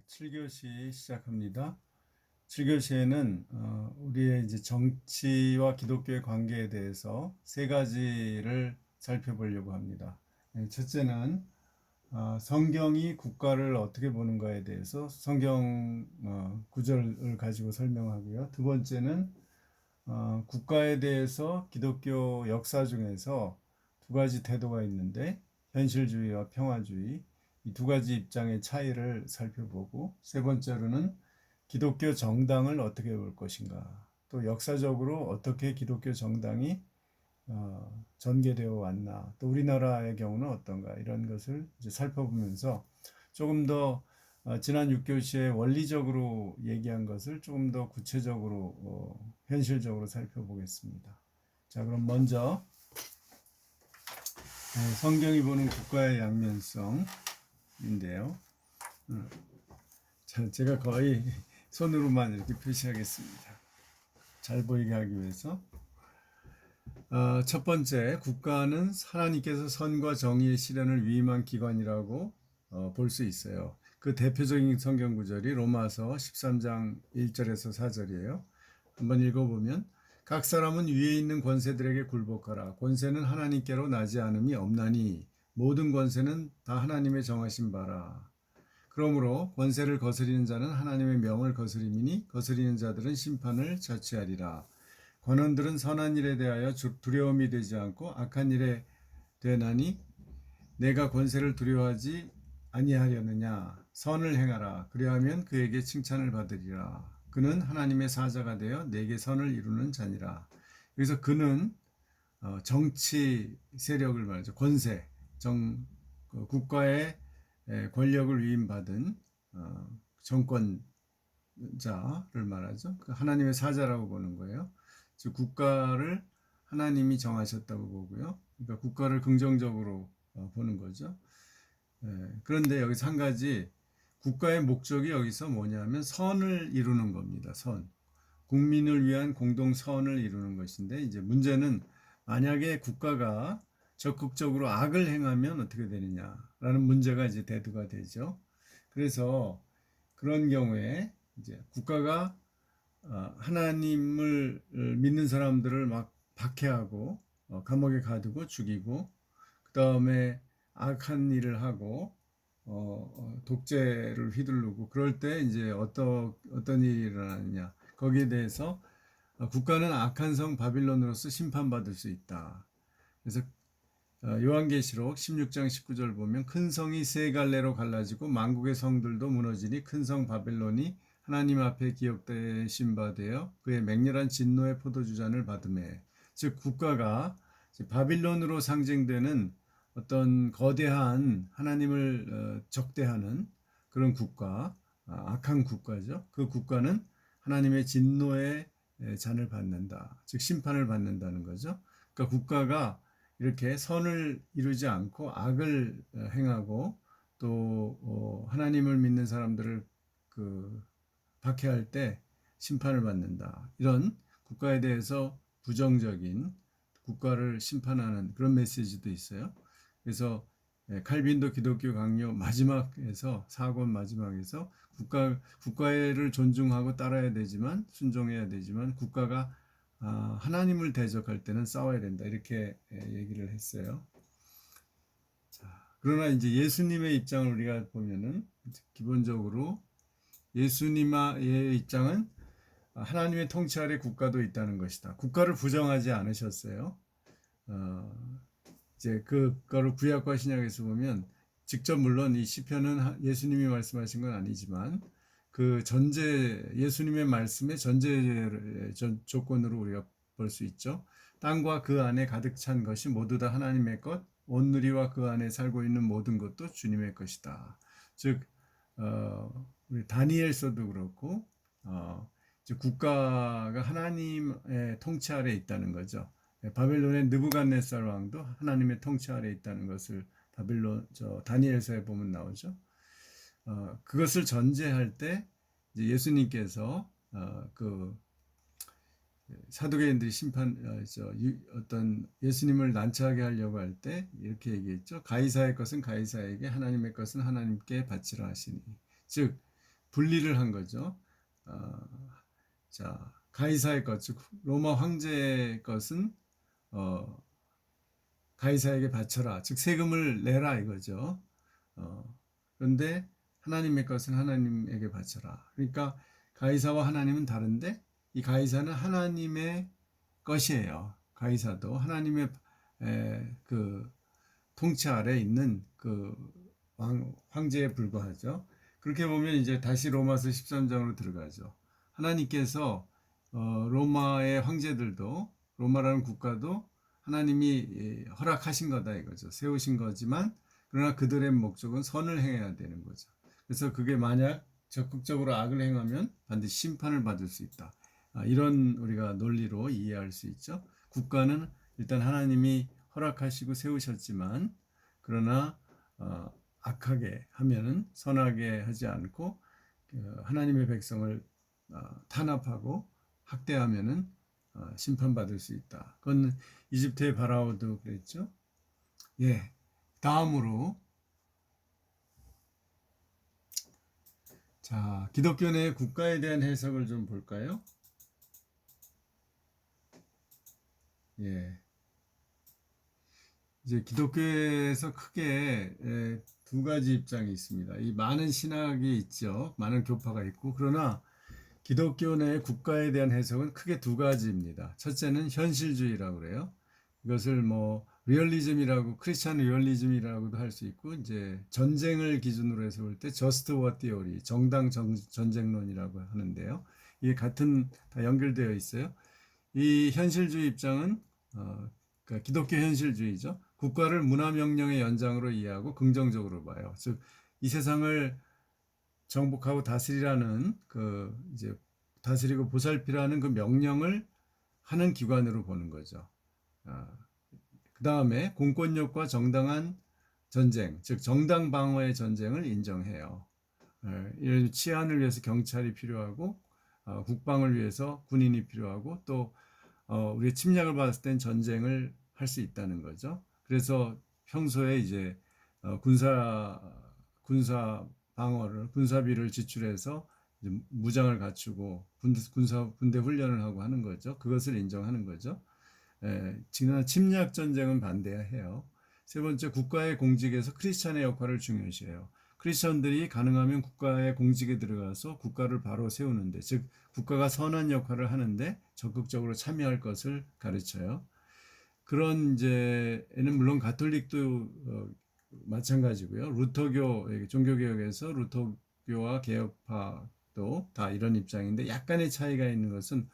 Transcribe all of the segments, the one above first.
7교시 시작합니다. 7교시에는 우리의 이제 정치와 기독교의 관계에 대해서 세 가지를 살펴보려고 합니다. 첫째는 성경이 국가를 어떻게 보는가에 대해서 성경 구절을 가지고 설명하고요. 두 번째는 국가에 대해서 기독교 역사 중에서 두 가지 태도가 있는데 현실주의와 평화주의, 이 두 가지 입장의 차이를 살펴보고, 세 번째로는 기독교 정당을 어떻게 볼 것인가, 또 역사적으로 어떻게 기독교 정당이 전개되어 왔나, 또 우리나라의 경우는 어떤가, 이런 것을 이제 살펴보면서 조금 더 지난 6교시에 원리적으로 얘기한 것을 조금 더 구체적으로 현실적으로 살펴보겠습니다. 자, 그럼 먼저 성경이 보는 국가의 양면성인데요. 자, 제가 거의 손으로만 이렇게 표시하겠습니다. 잘 보이게 하기 위해서. 첫 번째, 국가는 하나님께서 선과 정의의 실현을 위임한 기관이라고 볼 수 있어요. 그 대표적인 성경 구절이 로마서 13장 1절에서 4절이에요. 한번 읽어보면, 각 사람은 위에 있는 권세들에게 굴복하라. 권세는 하나님께로 나지 않음이 없나니 모든 권세는 다 하나님의 정하신 바라. 그러므로 권세를 거스리는 자는 하나님의 명을 거스림이니 거스리는 자들은 심판을 자취하리라. 관원들은 선한 일에 대하여 두려움이 되지 않고 악한 일에 되나니 내가 권세를 두려워하지 아니하려느냐. 선을 행하라. 그리하면 그에게 칭찬을 받으리라. 그는 하나님의 사자가 되어 내게 선을 이루는 자니라. 여기서 그는 정치 세력을 말하죠. 권세, 국가의 권력을 위임받은 정권자를 말하죠. 그 하나님의 사자라고 보는 거예요. 즉 국가를 하나님이 정하셨다고 보고요. 그러니까 국가를 긍정적으로 보는 거죠. 그런데 여기서 한 가지, 국가의 목적이 여기서 뭐냐면 선을 이루는 겁니다. 선. 국민을 위한 공동 선을 이루는 것인데, 이제 문제는 만약에 국가가 적극적으로 악을 행하면 어떻게 되느냐라는 문제가 이제 대두가 되죠. 그래서 그런 경우에 이제 국가가 하나님을 믿는 사람들을 막 박해하고 감옥에 가두고 죽이고, 그 다음에 악한 일을 하고 독재를 휘두르고, 그럴 때 이제 어떤 일이 일어나느냐, 거기에 대해서 국가는 악한 성 바빌론으로서 심판받을 수 있다. 그래서 요한계시록 16장 19절 보면, 큰 성이 세 갈래로 갈라지고 만국의 성들도 무너지니 큰 성 바빌론이 하나님 앞에 기억되신 바 되어 그의 맹렬한 진노의 포도주잔을 받음에, 즉 국가가 바빌론으로 상징되는 어떤 거대한 하나님을 적대하는 그런 국가, 악한 국가죠. 그 국가는 하나님의 진노의 잔을 받는다. 즉 심판을 받는다는 거죠. 그러니까 국가가 이렇게 선을 이루지 않고 악을 행하고 또 하나님을 믿는 사람들을 박해할 때 심판을 받는다. 이런 국가에 대해서 부정적인, 국가를 심판하는 그런 메시지도 있어요. 그래서 칼빈도 기독교 강요 마지막에서, 사권 마지막에서 국가를 존중하고 따라야 되지만, 순종해야 되지만, 국가가 하나님을 대적할 때는 싸워야 된다, 이렇게 얘기를 했어요. 자, 그러나 이제 예수님의 입장을 우리가 보면은, 기본적으로 예수님의 입장은 하나님의 통치 아래 국가도 있다는 것이다. 국가를 부정하지 않으셨어요. 이제 그거를 구약과 신약에서 보면, 직접 물론 이 시편은 예수님이 말씀하신 건 아니지만 그 예수님의 말씀의 전제 조건으로 우리가 볼 수 있죠. 땅과 그 안에 가득 찬 것이 모두 다 하나님의 것, 온누리와 그 안에 살고 있는 모든 것도 주님의 것이다. 즉 우리 다니엘서도 그렇고 국가가 하나님의 통치 아래 있다는 거죠. 바벨론의 느부갓네살 왕도 하나님의 통치 아래 있다는 것을 다니엘서에 보면 나오죠. 그것을 전제할 때 예수님께서 사두개인들이 어떤 예수님을 난처하게 하려고 할 때 이렇게 얘기했죠. 가이사의 것은 가이사에게, 하나님의 것은 하나님께 바치라 하시니. 즉 분리를 한 거죠. 자, 가이사의 것, 즉 로마 황제의 것은 가이사에게 바쳐라, 즉 세금을 내라 이거죠. 그런데 하나님의 것은 하나님에게 바쳐라. 그러니까 가이사와 하나님은 다른데 이 가이사는 하나님의 것이에요. 가이사도 하나님의 그 통치 아래 있는 그 황제에 불과하죠. 그렇게 보면 이제 다시 로마서 13장으로 들어가죠. 하나님께서 로마의 황제들도, 로마라는 국가도 하나님이 허락하신 거다 이거죠. 세우신 거지만 그러나 그들의 목적은 선을 행해야 되는 거죠. 그래서 그게 만약 적극적으로 악을 행하면 반드시 심판을 받을 수 있다. 이런 우리가 논리로 이해할 수 있죠. 국가는 일단 하나님이 허락하시고 세우셨지만 그러나 악하게 하면은, 선하게 하지 않고 하나님의 백성을 탄압하고 학대하면은 심판받을 수 있다. 그건 이집트의 바라오도 그랬죠. 예. 다음으로, 자, 기독교 내 국가에 대한 해석을 좀 볼까요? 예. 이제 기독교에서 크게 두 가지 입장이 있습니다. 이 많은 신학이 있죠. 많은 교파가 있고, 그러나 기독교 내 국가에 대한 해석은 크게 두 가지입니다. 첫째는 현실주의라고 그래요. 이것을 뭐 리얼리즘이라고, 크리스찬 리얼리즘이라고도 할 수 있고, 이제 전쟁을 기준으로 해서 볼 때 저스트 워 티오리, 정당 전쟁론이라고 하는데요. 이게 같은, 다 연결되어 있어요. 이 현실주의 입장은 그러니까 기독교 현실주의죠. 국가를 문화명령의 연장으로 이해하고 긍정적으로 봐요. 즉, 이 세상을 정복하고 다스리라는 그 이제 다스리고 보살피라는 그 명령을 하는 기관으로 보는 거죠. 그 다음에 공권력과 정당한 전쟁, 즉 정당 방어의 전쟁을 인정해요. 이런 치안을 위해서 경찰이 필요하고, 국방을 위해서 군인이 필요하고, 또 우리가 침략을 받았을 땐 전쟁을 할 수 있다는 거죠. 그래서 평소에 이제 군사 방어를, 군사비를 지출해서 이제 무장을 갖추고 군대 훈련을 하고 하는 거죠. 그것을 인정하는 거죠. 지난 침략 전쟁은 반대해요. 세 번째, 국가의 공직에서 크리스찬의 역할을 중요시해요. 크리스천들이 가능하면 국가의 공직에 들어가서 국가를 바로 세우는데, 즉 국가가 선한 역할을 하는데 적극적으로 참여할 것을 가르쳐요. 그런 이제는 물론 가톨릭도 마찬가지고요. 루터교, 종교개혁에서 루터교와 개혁파도 다 이런 입장인데, 약간의 차이가 있는 것은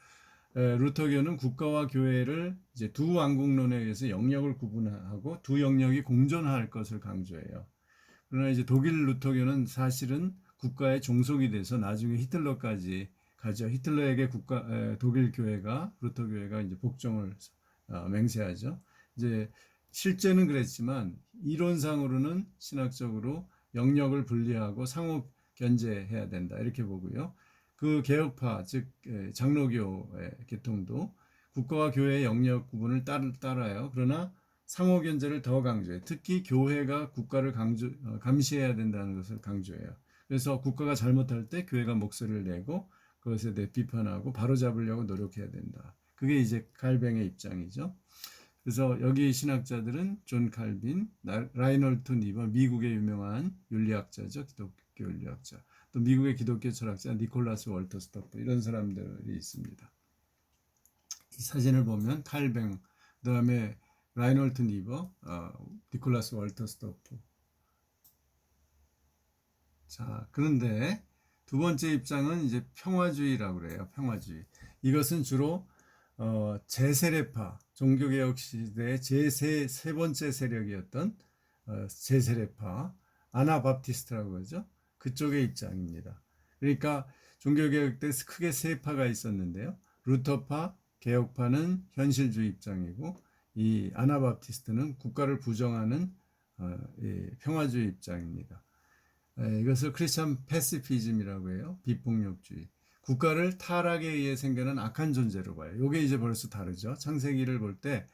루터교는 국가와 교회를 이제 두 왕국론에 의해서 영역을 구분하고 두 영역이 공존할 것을 강조해요. 그러나 이제 독일 루터교는 사실은 국가의 종속이 돼서 나중에 히틀러까지 가죠. 히틀러에게 독일 교회가, 루터 교회가 이제 복종을 맹세하죠. 이제 실제는 그랬지만 이론상으로는, 신학적으로 영역을 분리하고 상호 견제해야 된다 이렇게 보고요. 그 개혁파, 즉 장로교의 계통도 국가와 교회의 영역 구분을 따라요. 그러나 상호 견제를 더 강조해. 특히 교회가 국가를 감시해야 된다는 것을 강조해요. 그래서 국가가 잘못할 때 교회가 목소리를 내고 그것에 대해 비판하고 바로잡으려고 노력해야 된다. 그게 이제 칼뱅의 입장이죠. 그래서 여기 신학자들은 존 칼빈, 라이놀트 니버, 미국의 유명한 윤리학자죠. 기독교 윤리학자. 또 미국의 기독교 철학자 니콜라스 월터 스토프, 이런 사람들이 있습니다. 이 사진을 보면 칼뱅, 그 다음에 라이놀트 니버, 니콜라스 월터 스토프. 자, 그런데 두 번째 입장은 이제 평화주의라고 그래요. 평화주의. 이것은 주로 제세례파, 종교개혁 시대의 세 번째 세력이었던 제세례파, 아나바프티스트라고 그러죠. 그쪽의 입장입니다. 그러니까 종교개혁 때 크게 세 파가 있었는데요. 루터파, 개혁파는 현실주의 입장이고, 이 아나바프티스트는 국가를 부정하는 평화주의 입장입니다. 이것을 크리스천 패시피즘이라고 해요. 비폭력주의. 국가를 타락에 의해 생겨난 악한 존재로 봐요. 이게 이제 벌써 다르죠. 창세기를 볼 때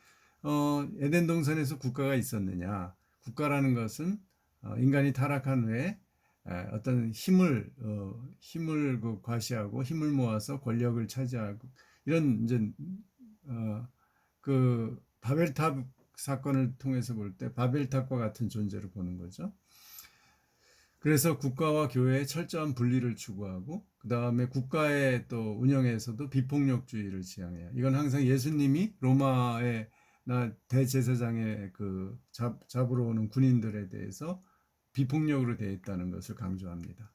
에덴 동산에서 국가가 있었느냐? 국가라는 것은 인간이 타락한 후에 어떤 힘을 그 과시하고 힘을 모아서 권력을 차지하고 이런 이제 그 바벨탑 사건을 통해서 볼 때 바벨탑과 같은 존재로 보는 거죠. 그래서 국가와 교회의 철저한 분리를 추구하고 그 다음에 국가의 또 운영에서도 비폭력주의를 지향해요. 이건 항상 예수님이 로마의 대제사장의 그 잡으러 오는 군인들에 대해서 비폭력으로 되어 있다는 것을 강조합니다.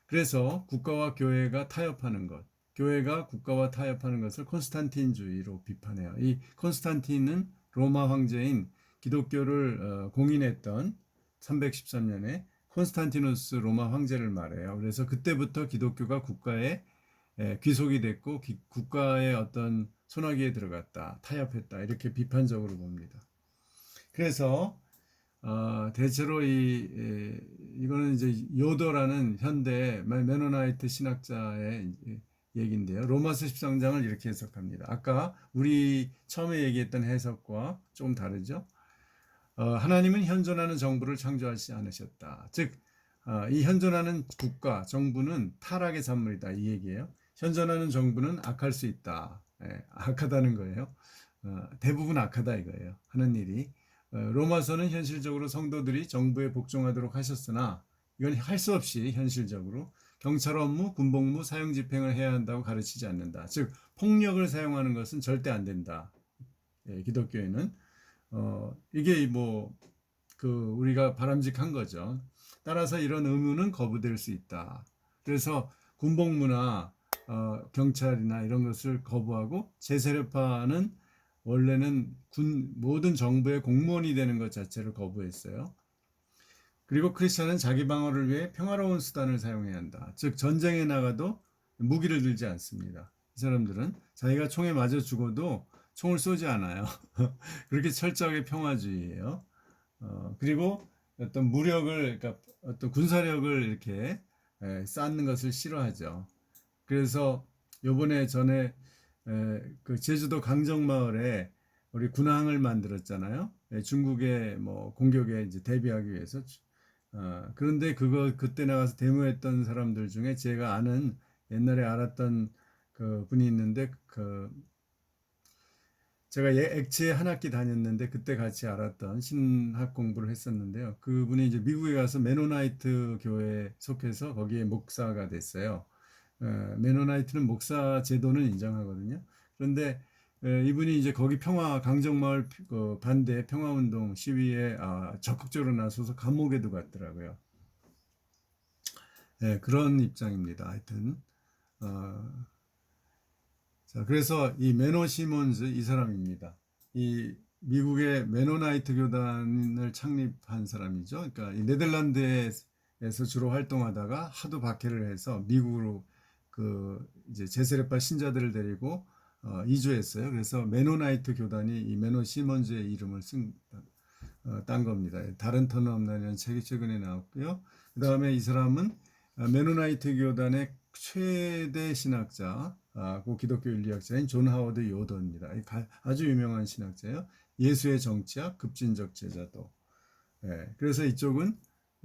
그래서 국가와 교회가 타협하는 것, 교회가 국가와 타협하는 것을 콘스탄틴주의로 비판해요. 이 콘스탄틴은 로마 황제인 기독교를 공인했던 313년에 콘스탄티누스 로마 황제를 말해요. 그래서 그때부터 기독교가 국가에 귀속이 됐고 국가의 어떤 손아귀에 들어갔다, 타협했다 이렇게 비판적으로 봅니다. 그래서 대체로 이거는 이제 요더라는 현대 메노나이트 신학자의 얘기인데요. 로마서 13장을 이렇게 해석합니다. 아까 우리 처음에 얘기했던 해석과 조금 다르죠. 하나님은 현존하는 정부를 창조하지 않으셨다. 즉, 이 현존하는 국가, 정부는 타락의 산물이다. 이 얘기예요. 현존하는 정부는 악할 수 있다. 악하다는 거예요. 대부분 악하다 이거예요. 하는 일이. 로마서는 현실적으로 성도들이 정부에 복종하도록 하셨으나 이건 할 수 없이 현실적으로 경찰 업무, 군복무, 사형 집행을 해야 한다고 가르치지 않는다. 즉 폭력을 사용하는 것은 절대 안 된다. 기독교에는 이게 우리가 바람직한 거죠. 따라서 이런 의무는 거부될 수 있다. 그래서 군복무나 경찰이나 이런 것을 거부하고 제세례파는 원래는 모든 정부의 공무원이 되는 것 자체를 거부했어요. 그리고 크리스천은 자기 방어를 위해 평화로운 수단을 사용해야 한다. 즉 전쟁에 나가도 무기를 들지 않습니다. 이 사람들은 자기가 총에 맞아 죽어도 총을 쏘지 않아요. 그렇게 철저하게 평화주의예요. 그리고 어떤 무력을, 그러니까 어떤 군사력을 이렇게 쌓는 것을 싫어하죠. 그래서 요번에 전에 그 제주도 강정마을에 우리 군항을 만들었잖아요. 중국의 공격에 이제 대비하기 위해서. 그런데 그때 나가서 데모했던 사람들 중에 제가 아는 옛날에 알았던 그 분이 있는데 제가 액체 한 학기 다녔는데 그때 같이 알았던 신학 공부를 했었는데요. 그분이 이제 미국에 가서 메노나이트 교회에 속해서 거기에 목사가 됐어요. 메노나이트는 목사 제도는 인정하거든요. 그런데 이분이 이제 거기 강정마을 반대 평화운동 시위에 적극적으로 나서서 감옥에도 갔더라고요. 그런 입장입니다. 하여튼 자, 그래서 이 메노 시몬즈 이 사람입니다. 이 미국의 메노나이트 교단을 창립한 사람이죠. 그러니까 이 네덜란드에서 주로 활동하다가 하도 박해를 해서 미국으로 이제 제세례파 신자들을 데리고 이주했어요. 그래서 메노나이트 교단이 이 메노 시몬즈의 이름을 딴 겁니다. 다른 터는 없나는 책이 최근에 나왔고요. 그 다음에 이 사람은 메노나이트 교단의 최대 신학자, 고 기독교 윤리학자인 존 하워드 요더입니다. 아주 유명한 신학자예요. 예수의 정치학, 급진적 제자도. 그래서 이쪽은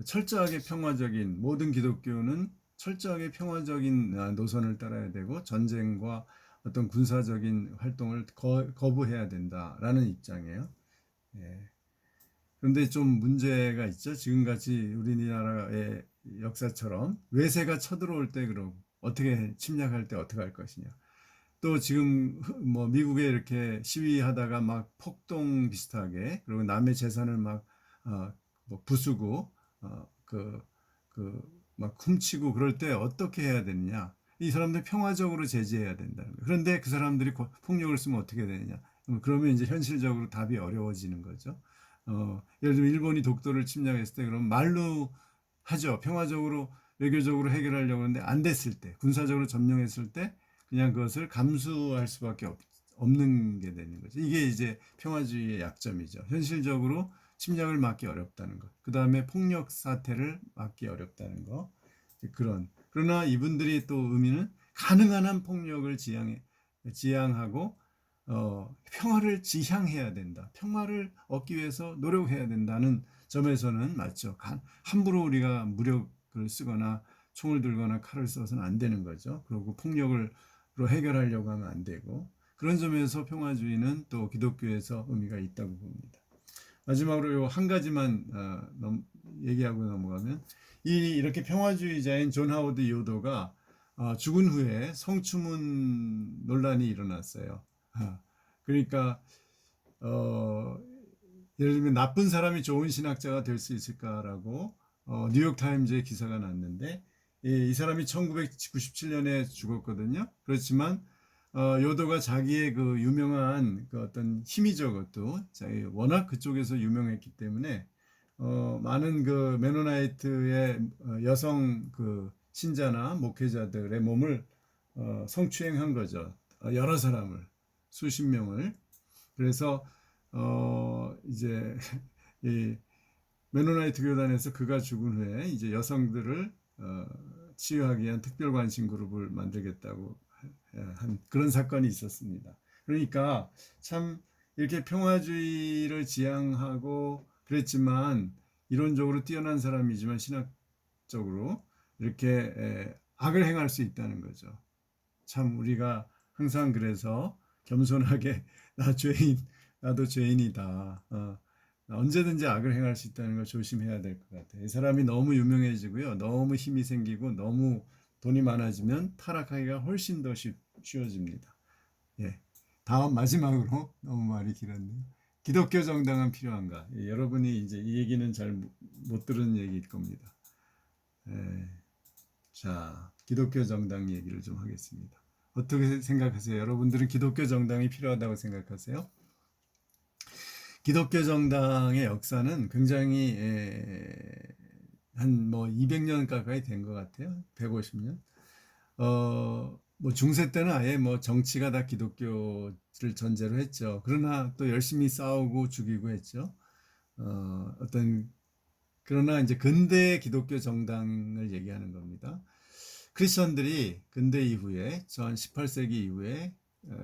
철저하게 평화적인, 모든 기독교는 철저하게 평화적인 노선을 따라야 되고 전쟁과 어떤 군사적인 활동을 거부해야 된다라는 입장이에요. 그런데 좀 문제가 있죠. 지금같이 우리나라의 역사처럼 외세가 쳐들어올 때 그럼 어떻게 침략할 때 어떻게 할 것이냐. 또 지금 미국에 이렇게 시위하다가 막 폭동 비슷하게 그리고 남의 재산을 막 부수고 막 훔치고 그럴 때 어떻게 해야 되느냐. 이 사람들 평화적으로 제재해야 된다는 거예요. 그런데 그 사람들이 폭력을 쓰면 어떻게 되느냐. 그러면 이제 현실적으로 답이 어려워지는 거죠. 예를 들면 일본이 독도를 침략했을 때 그럼 말로 하죠. 평화적으로 외교적으로 해결하려고 하는데 안 됐을 때 군사적으로 점령했을 때 그냥 그것을 감수할 수밖에 없는 게 되는 거죠. 이게 이제 평화주의의 약점이죠. 현실적으로 침략을 막기 어렵다는 것. 그 다음에 폭력 사태를 막기 어렵다는 것. 그러나 이분들이 또 의미는 가능한 한 폭력을 지향하고 평화를 지향해야 된다. 평화를 얻기 위해서 노력해야 된다는 점에서는 맞죠. 함부로 우리가 무력 그걸 쓰거나 총을 들거나 칼을 써서는 안 되는 거죠. 그리고 폭력으로 해결하려고 하면 안 되고, 그런 점에서 평화주의는 또 기독교에서 의미가 있다고 봅니다. 마지막으로 요 한 가지만 얘기하고 넘어가면, 이렇게 평화주의자인 존 하워드 요도가 죽은 후에 성추문 논란이 일어났어요. 그러니까 예를 들면 나쁜 사람이 좋은 신학자가 될 수 있을까라고 뉴욕 타임즈에 기사가 났는데, 이 사람이 1997년에 죽었거든요. 그렇지만 요도가 자기의 그 유명한 그 어떤 힘이죠, 그것도 자기 워낙 그쪽에서 유명했기 때문에 많은 그 메노나이트의 여성 그 신자나 목회자들의 몸을 성추행한 거죠. 여러 사람을, 수십 명을. 그래서 이제 이 메노나이트 교단에서 그가 죽은 후에 이제 여성들을 치유하기 위한 특별 관심 그룹을 만들겠다고 한 그런 사건이 있었습니다. 그러니까 참 이렇게 평화주의를 지향하고 그랬지만, 이론적으로 뛰어난 사람이지만 신학적으로 이렇게 악을 행할 수 있다는 거죠. 참 우리가 항상 그래서 겸손하게 나도 죄인이다. 언제든지 악을 행할 수 있다는 걸 조심해야 될 것 같아요. 이 사람이 너무 유명해지고요, 너무 힘이 생기고 너무 돈이 많아지면 타락하기가 훨씬 더 쉬워집니다. 예. 다음 마지막으로 너무 말이 길었네요. 기독교 정당은 필요한가? 예, 여러분이 이제 이 얘기는 잘 못 들은 얘기일 겁니다. 예. 자, 기독교 정당 얘기를 좀 하겠습니다. 어떻게 생각하세요? 여러분들은 기독교 정당이 필요하다고 생각하세요? 기독교 정당의 역사는 굉장히 한 뭐 200년 가까이 된 것 같아요. 150년. 뭐 중세 때는 아예 뭐 정치가 다 기독교를 전제로 했죠. 그러나 또 열심히 싸우고 죽이고 했죠. 그러나 이제 근대 기독교 정당을 얘기하는 겁니다. 크리스천들이 근대 이후에, 전 18세기 이후에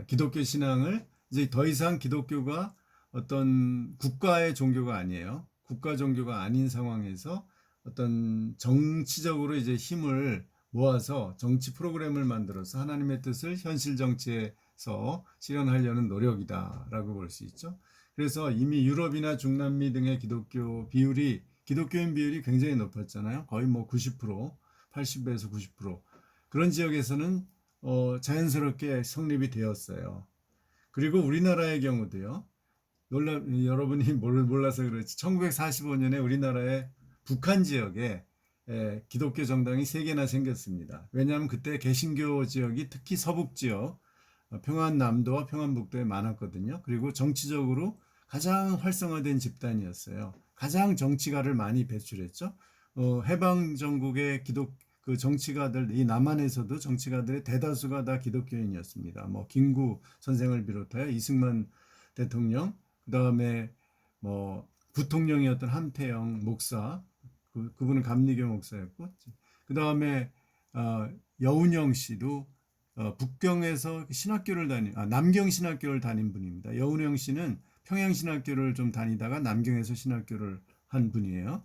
기독교 신앙을 이제 더 이상 기독교가 어떤 국가의 종교가 아니에요. 국가 종교가 아닌 상황에서 어떤 정치적으로 이제 힘을 모아서 정치 프로그램을 만들어서 하나님의 뜻을 현실 정치에서 실현하려는 노력이다라고 볼 수 있죠. 그래서 이미 유럽이나 중남미 등의 기독교인 비율이 굉장히 높았잖아요. 거의 뭐 90%, 80에서 90%. 그런 지역에서는 자연스럽게 성립이 되었어요. 그리고 우리나라의 경우도요. 여러분이 몰라서 그렇지, 1945년에 우리나라의 북한 지역에 기독교 정당이 3개나 생겼습니다. 왜냐하면 그때 개신교 지역이 특히 서북 지역, 평안남도와 평안북도에 많았거든요. 그리고 정치적으로 가장 활성화된 집단이었어요. 가장 정치가를 많이 배출했죠. 해방 전국의 그 정치가들, 이 남한에서도 정치가들의 대다수가 다 기독교인이었습니다. 뭐 김구 선생을 비롯하여 이승만 대통령, 그 다음에 뭐 부통령이었던 한태영 목사, 그분은 감리교 목사였고, 그 다음에 여운형 씨도 북경에서 남경 신학교를 다닌 분입니다. 여운형 씨는 평양 신학교를 좀 다니다가 남경에서 신학교를 한 분이에요.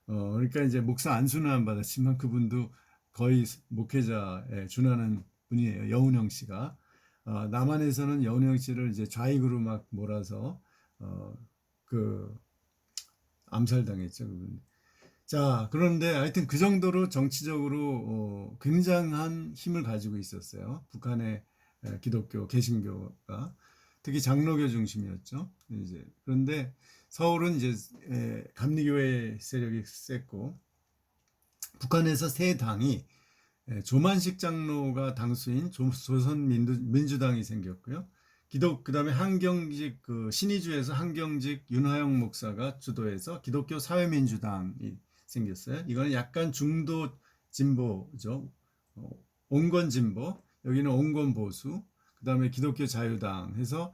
그러니까 이제 목사 안수는 받았지만 그분도 거의 목회자에 준하는 분이에요. 여운형 씨가. 남한에서는 여운형 씨를 이제 좌익으로 막 몰아서 암살당했죠. 그분. 자, 그런데 하여튼 그 정도로 정치적으로 굉장한 힘을 가지고 있었어요. 북한의 기독교, 개신교가. 특히 장로교 중심이었죠. 이제 그런데 서울은 이제 감리교회 세력이 셌고, 북한에서 세 당이 조만식 장로가 당수인 조선민주당이 생겼고요. 그다음에 한경직 신의주에서 한경직 윤화영 목사가 주도해서 기독교 사회민주당이 생겼어요. 이거는 약간 중도 진보죠. 온건 진보, 여기는 온건 보수, 그다음에 기독교 자유당 해서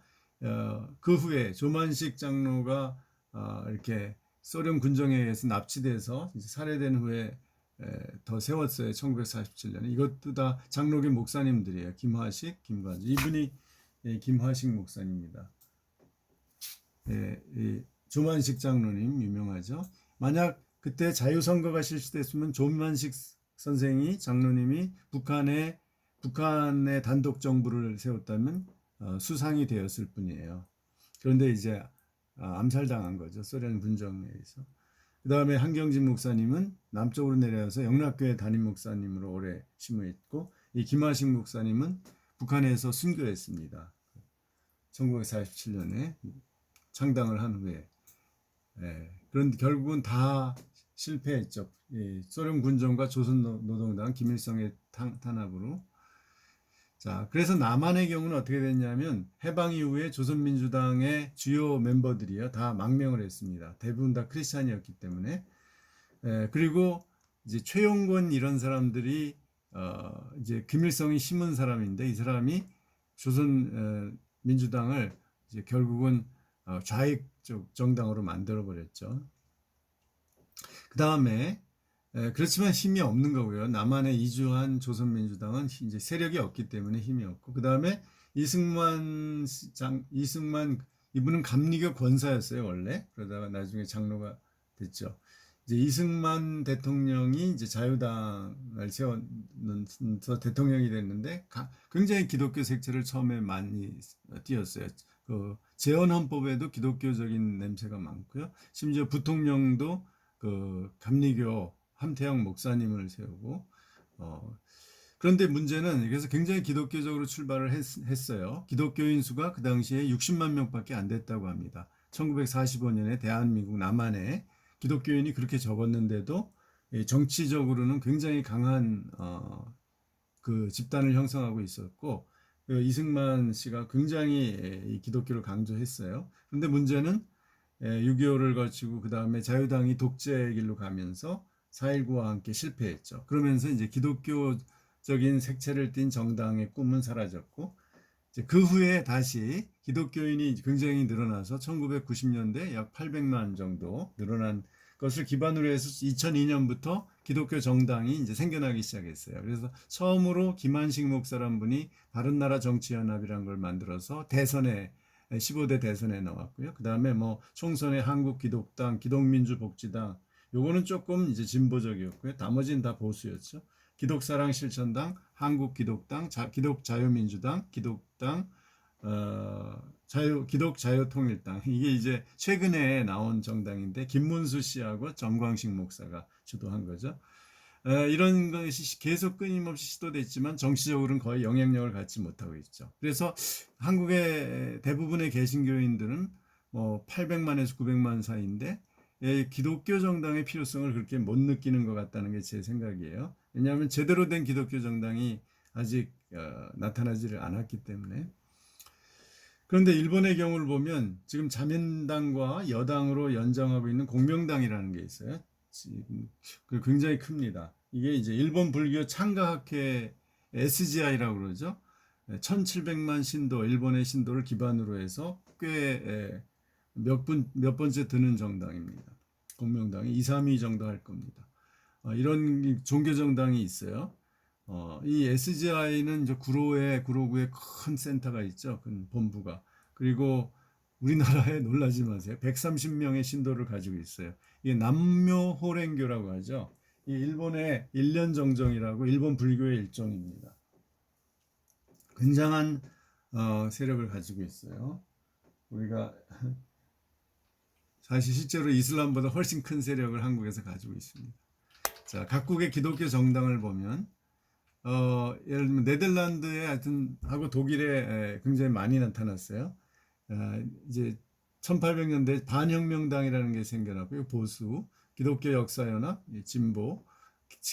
그 후에 조만식 장로가 이렇게 소련 군정에 의해서 납치돼서 이제 살해된 후에 더 세웠어요. 1947년에. 이것도 다 장로교 목사님들이에요. 김화식, 김관주. 이분이 김화식 목사님입니다. 조만식 장로님 유명하죠. 만약 그때 자유선거가 실시됐으면 존만식 선생이 장로님이 북한의 단독 정부를 세웠다면 수상이 되었을 뿐이에요. 그런데 이제 암살당한 거죠. 소련 군정에 의해서. 그 다음에 한경진 목사님은 남쪽으로 내려와서 영락교회 담임 목사님으로 오래 심무했고, 이 김하식 목사님은 북한에서 순교했습니다. 1947년에 창당을 한 후에. 그런데 결국은 다 실패했죠. 소련 군정과 조선노동당 김일성의 탄압으로. 자, 그래서 남한의 경우는 어떻게 됐냐면 해방 이후에 조선민주당의 주요 멤버들이요 다 망명을 했습니다. 대부분 다 크리스찬이었기 때문에. 그리고 이제 최용건 이런 사람들이 이제 김일성이 심은 사람인데, 이 사람이 조선 민주당을 이제 결국은 좌익 쪽 정당으로 만들어 버렸죠. 그 다음에 그렇지만 힘이 없는 거고요. 남한에 이주한 조선민주당은 이제 세력이 없기 때문에 힘이 없고, 그 다음에 이승만 이분은 감리교 권사였어요 원래. 그러다가 나중에 장로가 됐죠. 이제 이승만 대통령이 이제 자유당을 세워서 대통령이 됐는데 굉장히 기독교 색채를 처음에 많이 띄었어요. 그 재헌헌법에도 기독교적인 냄새가 많고요. 심지어 부통령도 그 감리교 함태영 목사님을 세우고, 그런데 문제는 그래서 굉장히 기독교적으로 출발을 했어요. 기독교인 수가 그 당시에 60만 명밖에 안 됐다고 합니다. 1945년에 대한민국 남한에 기독교인이 그렇게 적었는데도 정치적으로는 굉장히 강한 그 집단을 형성하고 있었고, 이승만 씨가 굉장히 기독교를 강조했어요. 그런데 문제는 6.25를 거치고 그 다음에 자유당이 독재 길로 가면서 4.19와 함께 실패했죠. 그러면서 이제 기독교적인 색채를 띤 정당의 꿈은 사라졌고, 이제 그 후에 다시 기독교인이 굉장히 늘어나서 1990년대 약 800만 정도 늘어난 것을 기반으로 해서 2002년부터 기독교 정당이 이제 생겨나기 시작했어요. 그래서 처음으로 김한식 목사란 분이 바른나라 정치연합이라는 걸 만들어서 15대 대선에 나왔고요. 그 다음에 뭐 총선에 한국기독당, 기독민주복지당, 요거는 조금 이제 진보적이었고요. 나머지는 다 보수였죠. 기독사랑실천당, 한국기독당, 기독자유민주당, 기독당, 기독자유통일당. 이게 이제 최근에 나온 정당인데 김문수 씨하고 정광식 목사가 주도한 거죠. 이런 것이 계속 끊임없이 시도됐지만 정치적으로는 거의 영향력을 갖지 못하고 있죠. 그래서 한국의 대부분의 개신교인들은 뭐 800만에서 900만 사이인데 기독교 정당의 필요성을 그렇게 못 느끼는 것 같다는 게 제 생각이에요. 왜냐하면 제대로 된 기독교 정당이 아직 나타나지를 않았기 때문에. 그런데 일본의 경우를 보면 지금 자민당과 여당으로 연장하고 있는 공명당이라는 게 있어요. 지금 굉장히 큽니다. 이게 이제 일본 불교 창가학회 SGI라고 그러죠. 1700만 신도, 일본의 신도를 기반으로 해서 꽤 몇 번째 드는 정당입니다. 공명당이 2, 3위 정도 할 겁니다. 이런 종교 정당이 있어요. 이 SGI는 구로구에 큰 센터가 있죠. 큰 본부가. 그리고 우리나라에 놀라지 마세요. 130명의 신도를 가지고 있어요. 이게 남묘호랭교라고 하죠. 이 일본의 일련정정이라고 일본 불교의 일종입니다. 굉장한 세력을 가지고 있어요. 우리가 사실 실제로 이슬람보다 훨씬 큰 세력을 한국에서 가지고 있습니다. 자, 각국의 기독교 정당을 보면 예를 들면 네덜란드에 하여튼 하고 독일에 굉장히 많이 나타났어요. 이제 1800년대 반혁명당이라는 게 생겨났고요. 보수, 기독교 역사연합, 진보,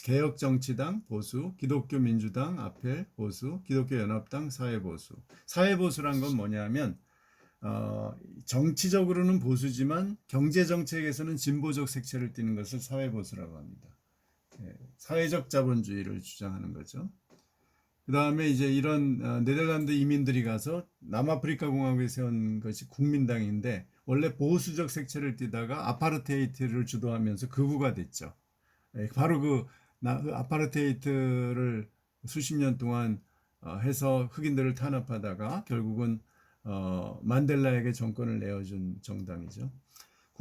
개혁정치당, 보수, 기독교 민주당, 아펠, 보수, 기독교 연합당, 사회보수. 사회보수란 건 뭐냐면 정치적으로는 보수지만 경제정책에서는 진보적 색채를 띠는 것을 사회보수라고 합니다. 사회적 자본주의를 주장하는 거죠. 그 다음에 이제 이런 네덜란드 이민들이 가서 남아프리카 공화국에 세운 것이 국민당인데 원래 보수적 색채를 띠다가 아파르테이트를 주도하면서 극우가 됐죠. 바로 그 아파르테이트를 수십 년 동안 해서 흑인들을 탄압하다가 결국은 만델라에게 정권을 내어준 정당이죠.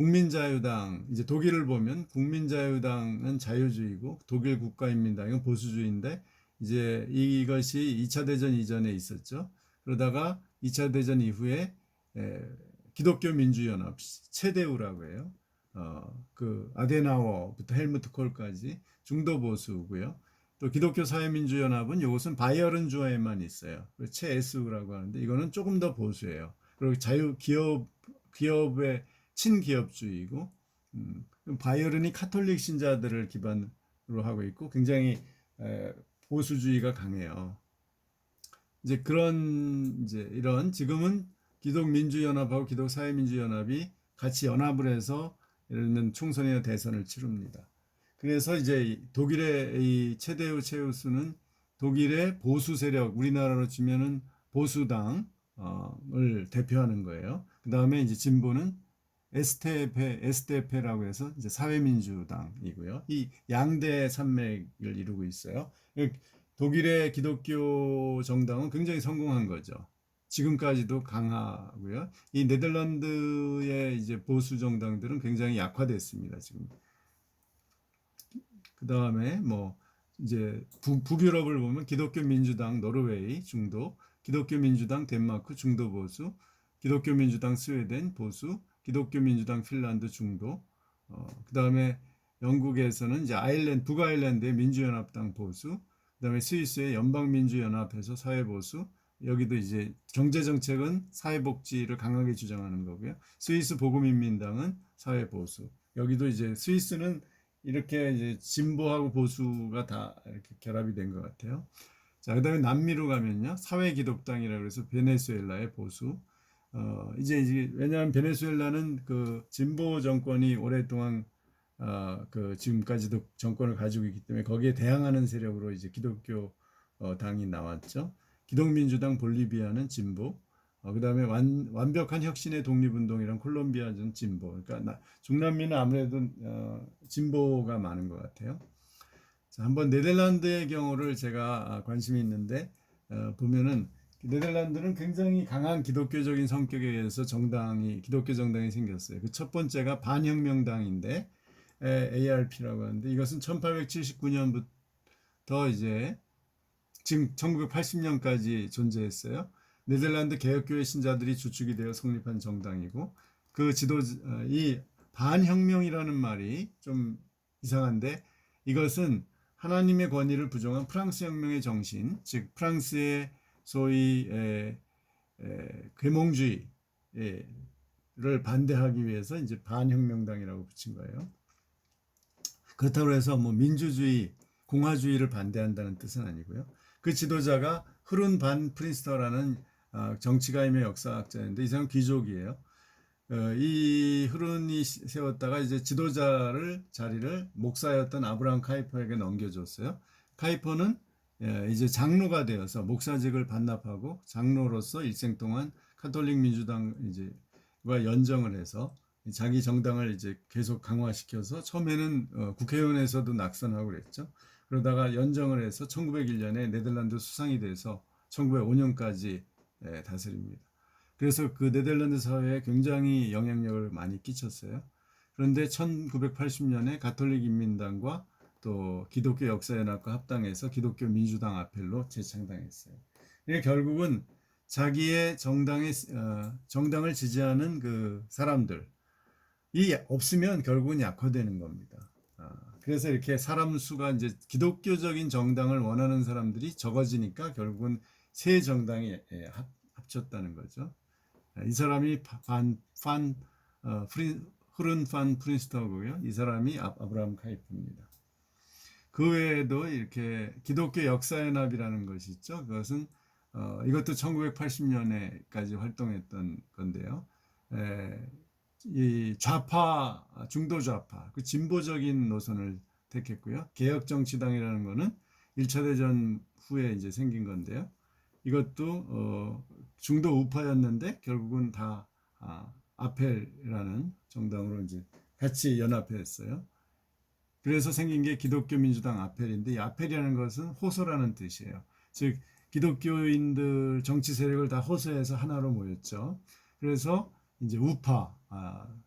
국민자유당, 이제 독일을 보면 국민자유당은 자유주의고 독일 국가인민당은 보수주의인데 이제 이것이 2차 대전 이전에 있었죠. 그러다가 2차 대전 이후에 기독교 민주연합 체데우라고 해요. 그 아데나워부터 헬무트 콜까지 중도 보수고요. 또 기독교 사회민주연합은 이것은 바이에른 주에만 있어요. 체에스우라고 하는데 이거는 조금 더 보수예요. 그리고 기업의 친기업주의고 바이에른이 카톨릭 신자들을 기반으로 하고 있고 굉장히 보수주의가 강해요. 이제 이런 지금은 기독민주연합하고 기독사회민주연합이 같이 연합을 해서 예를 들면 총선이나 대선을 치릅니다. 그래서 이제 독일의 이 체데우 체우스는 독일의 보수 세력, 우리나라로 치면은 보수당을 대표하는 거예요. 그 다음에 이제 진보는 SDP라고 해서 이제 사회민주당이고요. 이 양대 산맥을 이루고 있어요. 독일의 기독교 정당은 굉장히 성공한 거죠. 지금까지도 강하고요. 이 네덜란드의 이제 보수 정당들은 굉장히 약화됐습니다. 지금. 그 다음에 뭐 이제 북유럽을 보면 기독교 민주당 노르웨이 중도, 기독교 민주당 덴마크 중도 보수, 기독교 민주당 스웨덴 보수, 기독교 민주당 핀란드 중도. 그 다음에 영국에서는 이제 북아일랜드의 민주연합당 보수, 그 다음에 스위스의 연방민주연합에서 사회보수, 여기도 이제 경제정책은 사회복지를 강하게 주장하는 거고요. 스위스 복음인민당은 사회보수. 여기도 이제 스위스는 이렇게 이제 진보하고 보수가 다 이렇게 결합이 된 것 같아요. 자, 그다음에 남미로 가면요, 사회기독당이라고 해서 베네수엘라의 보수. 이제 왜냐하면 베네수엘라는 그 진보 정권이 오랫동안 그 지금까지도 정권을 가지고 있기 때문에 거기에 대항하는 세력으로 이제 기독교 당이 나왔죠. 기독민주당 볼리비아는 진보. 그다음에 완벽한 혁신의 독립운동이란 콜롬비아는 진보. 그러니까 중남미는 아무래도 진보가 많은 것 같아요. 자, 한번 네덜란드의 경우를 제가 관심이 있는데 보면은 네덜란드는 굉장히 강한 기독교적인 성격에 의해서 기독교 정당이 생겼어요. 그 첫 번째가 반혁명당인데 ARP라고 하는데 이것은 1879년부터 이제 지금 1980년까지 존재했어요. 네덜란드 개혁교회 신자들이 주축이 되어 성립한 정당이고 이 반혁명이라는 말이 좀 이상한데 이것은 하나님의 권위를 부정한 프랑스 혁명의 정신, 즉 프랑스의 소위 계몽주의를 반대하기 위해서 이제 반혁명당이라고 붙인 거예요. 그렇다고 해서 뭐 민주주의, 공화주의를 반대한다는 뜻은 아니고요. 그 지도자가 흐룬 반 프린스터라는 정치가이며 역사학자인데 이 사람 귀족이에요. 이 흐룬이 세웠다가 이제 자리를 목사였던 아브라함 카이퍼에게 넘겨줬어요. 카이퍼는 이제 장로가 되어서 목사직을 반납하고 장로로서 일생 동안 카톨릭 민주당 이제와 연정을 해서 자기 정당을 이제 계속 강화시켜서 처음에는 국회의원에서도 낙선하고 그랬죠. 그러다가 연정을 해서 1901년에 네덜란드 수상이 돼서 1905년까지 다스립니다. 그래서 그 네덜란드 사회에 굉장히 영향력을 많이 끼쳤어요. 그런데 1980년에 가톨릭 인민당과 또 기독교 역사연합과 합당해서 기독교 민주당 아펠로 재창당했어요. 그러니까 결국은 자기의 정당을 지지하는 그 사람들이 없으면 결국은 약화되는 겁니다. 그래서 이렇게 사람 수가 이제 기독교적인 정당을 원하는 사람들이 적어지니까 결국은 새 정당이 합쳤다는 거죠. 이 사람이 흐른 판 프린스터고요. 이 사람이 아브라함 카이프입니다. 그 외에도 이렇게 기독교 역사연합이라는 것이 있죠. 그것은 이것도 1980년에까지 활동했던 건데요. 이 중도 좌파, 그 진보적인 노선을 택했고요. 개혁정치당이라는 것은 1차 대전 후에 이제 생긴 건데요. 이것도 중도 우파였는데 결국은 다 아펠이라는 정당으로 이제 같이 연합했어요. 그래서 생긴 게 기독교 민주당 아펠인데 이 아펠이라는 것은 호소라는 뜻이에요. 즉 기독교인들 정치 세력을 다 호소해서 하나로 모였죠. 그래서 이제 우파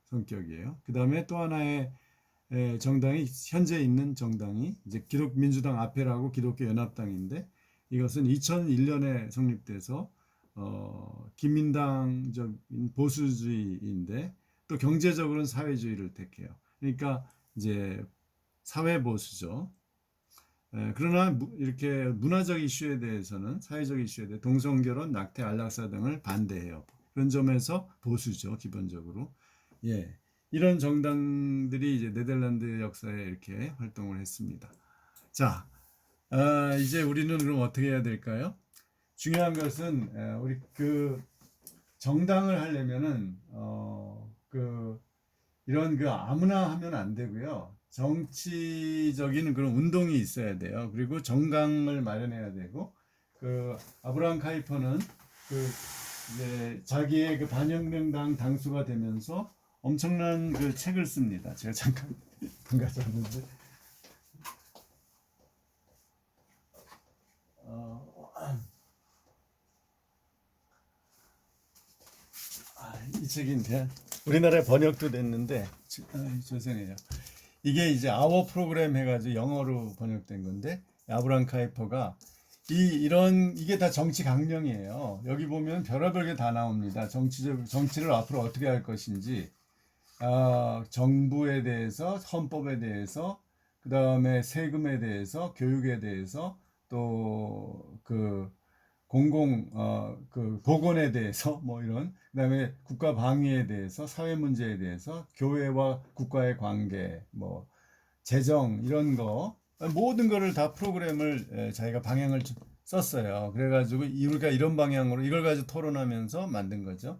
성격이에요. 그 다음에 또 하나의 정당이 현재 있는 정당이 이제 민주당 앞에라고 기독교 연합당인데 이것은 2001년에 성립돼서 기민당적인 보수주의인데 또 경제적으로는 사회주의를 택해요. 그러니까 이제 사회 보수죠. 그러나 이렇게 문화적 이슈에 대해서는 사회적 이슈에 대해 동성결혼, 낙태, 안락사 등을 반대해요. 그런 점에서 보수죠, 기본적으로. 예, 이런 정당들이 이제 네덜란드 역사에 이렇게 활동을 했습니다. 자, 이제 우리는 그럼 어떻게 해야 될까요? 중요한 것은 우리 그 정당을 하려면은 이런 아무나 하면 안 되고요. 정치적인 그런 운동이 있어야 돼요. 그리고 정강을 마련해야 되고 아브라함 카이퍼는 이제 자기의 반혁명당 당수가 되면서 엄청난 책을 씁니다. 제가 잠깐 안 가져왔는데 이 책인데 우리나라에 번역도 됐는데 죄송해요. 이게 이제 아워 프로그램 해가지고 영어로 번역된 건데 아브라함 카이퍼가 이게 다 정치 강령이에요. 여기 보면 별의별 게 다 나옵니다. 정치를 앞으로 어떻게 할 것인지, 정부에 대해서, 헌법에 대해서, 그 다음에 세금에 대해서, 교육에 대해서, 또 보건에 대해서 그다음에 국가 방위에 대해서, 사회 문제에 대해서, 교회와 국가의 관계, 재정 이런 거 모든 거를 다 프로그램을 자기가 방향을 썼어요. 그래가지고 우리가 이런 방향으로 이걸 가지고 토론하면서 만든 거죠.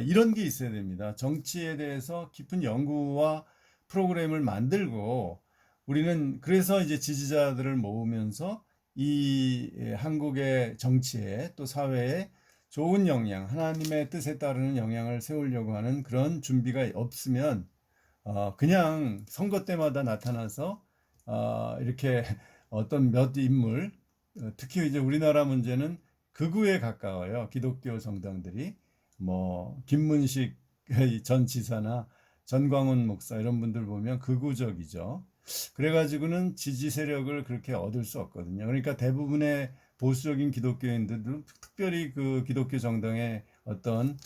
이런 게 있어야 됩니다. 정치에 대해서 깊은 연구와 프로그램을 만들고 우리는 그래서 이제 지지자들을 모으면서 이 한국의 정치에 또 사회에 좋은 영향, 하나님의 뜻에 따르는 영향을 세우려고 하는 그런 준비가 없으면 그냥 선거 때마다 나타나서 이렇게 어떤 몇 인물, 특히 이제 우리나라 문제는 극우에 가까워요. 기독교 정당들이 김문식 전 지사나 전광훈 목사 이런 분들 보면 극우적이죠. 그래가지고는 지지 세력을 그렇게 얻을 수 없거든요. 그러니까 대부분의 보수적인 기독교인들도 특별히 그 기독교 정당에 어떤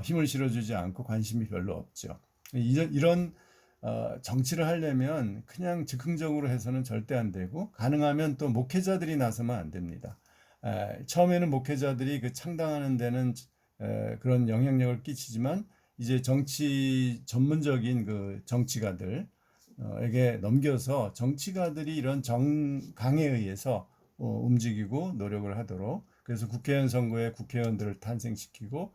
힘을 실어주지 않고 관심이 별로 없죠. 이런 정치를 하려면 그냥 즉흥적으로 해서는 절대 안 되고 가능하면 또 목회자들이 나서면 안 됩니다. 처음에는 목회자들이 창당하는 데는 그런 영향력을 끼치지만 이제 정치 전문적인 정치가들에게 넘겨서 정치가들이 이런 정강에 의해서 움직이고 노력을 하도록 그래서 국회의원 선거에 국회의원들을 탄생시키고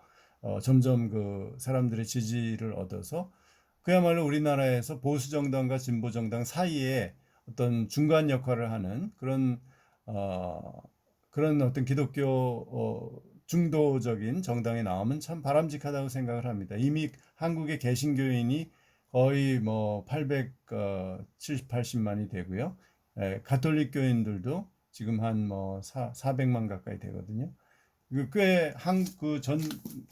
점점 사람들의 지지를 얻어서 그야말로 우리나라에서 보수 정당과 진보 정당 사이에 어떤 중간 역할을 하는 그런 어떤 기독교 중도적인 정당이 나오면 참 바람직하다고 생각을 합니다. 이미 한국의 개신교인이 거의 870, 80만이 되고요. 가톨릭 교인들도 지금 한 400만 가까이 되거든요.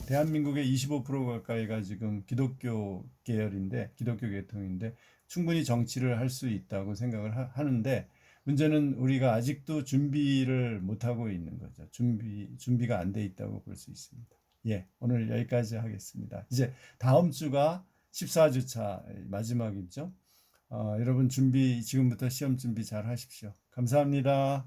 대한민국의 25% 가까이가 지금 기독교 계열인데, 기독교 계통인데, 충분히 정치를 할 수 있다고 생각을 하는데, 문제는 우리가 아직도 준비를 못하고 있는 거죠. 준비가 안 돼 있다고 볼 수 있습니다. 예, 오늘 여기까지 하겠습니다. 이제 다음 주가 14주차 마지막이죠. 여러분 지금부터 시험 준비 잘 하십시오. 감사합니다.